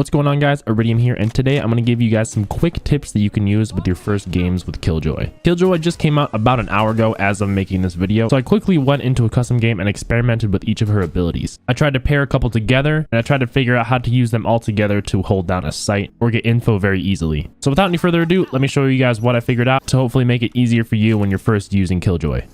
What's going on, guys? Iridium here, and today I'm going to give you guys some quick tips that you can use with your first games with Killjoy. Killjoy just came out about an hour ago as I'm making this video, so I quickly went into a custom game and experimented with each of her abilities. I tried to pair a couple together, and I tried to figure out how to use them all together to hold down a site or get info very easily. So without any further ado, let me show you guys what I figured out to hopefully make it easier for you when you're first using Killjoy.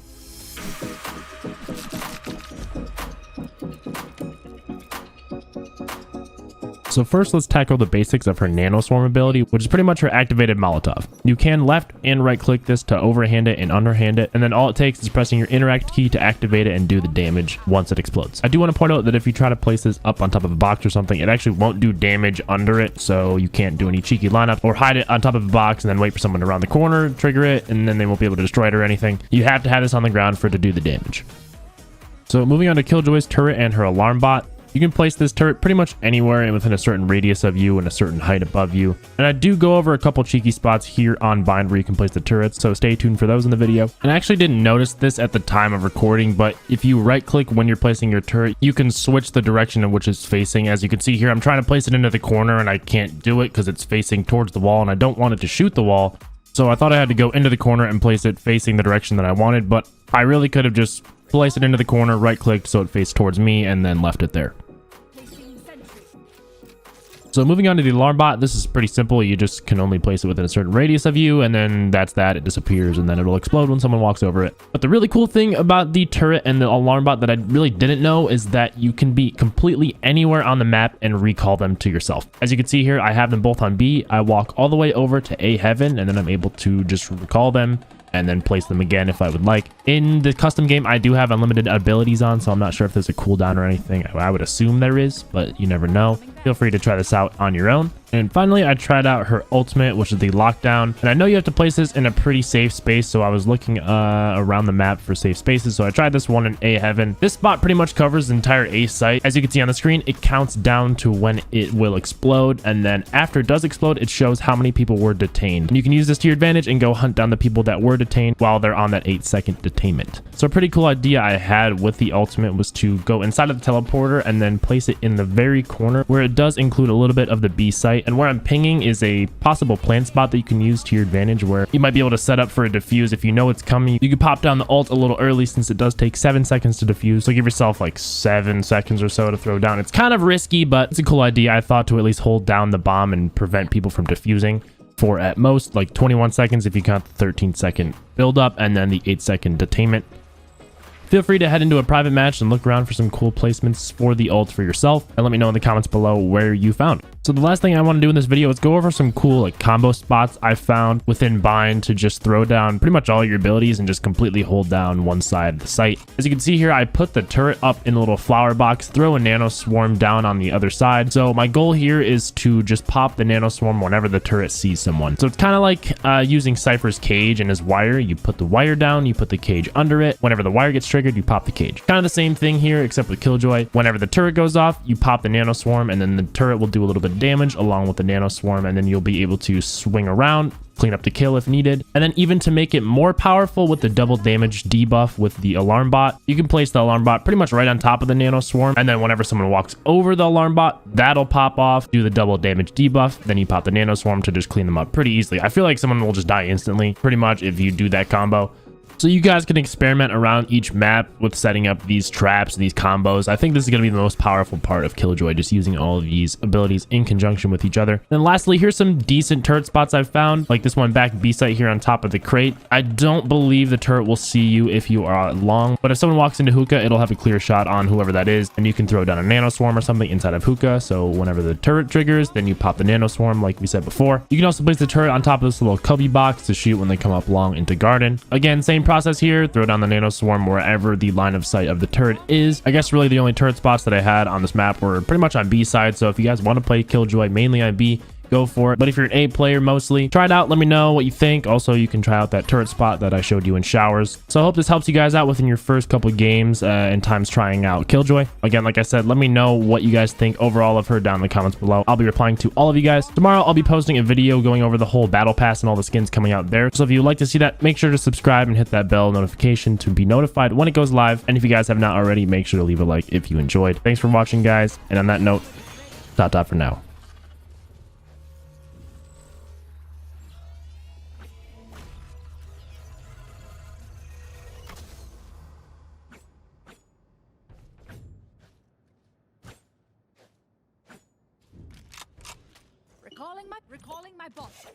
So first, let's tackle the basics of her Nano Swarm ability, which is pretty much her activated Molotov. You can left and right click this to overhand it and underhand it, and then all it takes is pressing your interact key to activate it and do the damage once it explodes. I do want to point out that if you try to place this up on top of a box or something, it actually won't do damage under it, so you can't do any cheeky lineup or hide it on top of a box and then wait for someone around the corner, trigger it, and then they won't be able to destroy it or anything. You have to have this on the ground for it to do the damage. So moving on to Killjoy's turret and her alarm bot. You can place this turret pretty much anywhere and within a certain radius of you and a certain height above you. And I do go over a couple cheeky spots here on Bind where you can place the turrets, so stay tuned for those in the video. And I actually didn't notice this at the time of recording, but if you right click when you're placing your turret, you can switch the direction in which it's facing. As you can see here, I'm trying to place it into the corner and I can't do it because it's facing towards the wall and I don't want it to shoot the wall. So I thought I had to go into the corner and place it facing the direction that I wanted, but I really could have just placed it into the corner, right clicked so it faced towards me, and then left it there. So moving on to the alarm bot, this is pretty simple. You just can only place it within a certain radius of you, and then that's that. It disappears, and then it'll explode when someone walks over it. But the really cool thing about the turret and the alarm bot that I really didn't know is that you can be completely anywhere on the map and recall them to yourself. As you can see here, I have them both on B. I walk all the way over to A heaven, and then I'm able to just recall them and then place them again if I would like. In the custom game, I do have unlimited abilities on, so I'm not sure if there's a cooldown or anything. I would assume there is, but you never know. Feel free to try this out on your own. And finally, I tried out her ultimate, which is the lockdown. And I know you have to place this in a pretty safe space, so I was looking around the map for safe spaces. So I tried this one in A heaven. This spot pretty much covers the entire A site. As you can see on the screen, it counts down to when it will explode. And then after it does explode, it shows how many people were detained. And you can use this to your advantage and go hunt down the people that were detained while they're on that 8-second detainment. So a pretty cool idea I had with the ultimate was to go inside of the teleporter and then place it in the very corner where it does include a little bit of the B site. And where I'm pinging is a possible plant spot that you can use to your advantage, where you might be able to set up for a defuse. If you know it's coming, you can pop down the ult a little early since it does take 7 seconds to defuse. So give yourself like 7 seconds or so to throw down. It's kind of risky, but it's a cool idea. I thought to at least hold down the bomb and prevent people from defusing for at most like 21 seconds if you count the 13-second build up and then the 8-second detainment. Feel free to head into a private match and look around for some cool placements for the ult for yourself, and let me know in the comments below where you found it. So the last thing I want to do in this video is go over some cool like combo spots I found within Bind to just throw down pretty much all your abilities and just completely hold down one side of the site. As you can see here, I put the turret up in a little flower box, throw a Nano Swarm down on the other side. So my goal here is to just pop the Nano Swarm whenever the turret sees someone. So it's kind of like using Cypher's cage and his wire. You put the wire down, you put the cage under it. Whenever the wire gets triggered, you pop the cage. Kind of the same thing here, except with Killjoy. Whenever the turret goes off, you pop the Nano Swarm, and then the turret will do a little bit of damage along with the Nano Swarm, and then you'll be able to swing around, clean up the kill if needed. And then even to make it more powerful with the double damage debuff with the alarm bot, you can place the alarm bot pretty much right on top of the Nano Swarm, and then whenever someone walks over the alarm bot, that'll pop off, do the double damage debuff, then you pop the Nano Swarm to just clean them up pretty easily. I feel like someone will just die instantly pretty much if you do that combo. So you guys can experiment around each map with setting up these traps, these combos. I think this is going to be the most powerful part of Killjoy, just using all of these abilities in conjunction with each other. And lastly, here's some decent turret spots I've found, like this one back B site here on top of the crate. I don't believe the turret will see you if you are long, but if someone walks into hookah, it'll have a clear shot on whoever that is, and you can throw down a Nano Swarm or something inside of hookah. So whenever the turret triggers, then you pop the Nano Swarm like we said before. You can also place the turret on top of this little cubby box to shoot when they come up long into garden. Again, same process here. Throw down the Nano Swarm wherever the line of sight of the turret is. I guess really the only turret spots that I had on this map were pretty much on B side. So if you guys want to play Killjoy mainly on B, go for it. But if you're an A player mostly, try it out. Let me know what you think. Also, you can try out that turret spot that I showed you in showers. So I hope this helps you guys out within your first couple games and times trying out Killjoy. Again, like I said, let me know what you guys think overall of her down in the comments below. I'll be replying to all of you guys. Tomorrow, I'll be posting a video going over the whole battle pass and all the skins coming out there. So if you'd like to see that, make sure to subscribe and hit that bell notification to be notified when it goes live. And if you guys have not already, make sure to leave a like if you enjoyed. Thanks for watching, guys. And on that note, dot for now. Recalling my bot.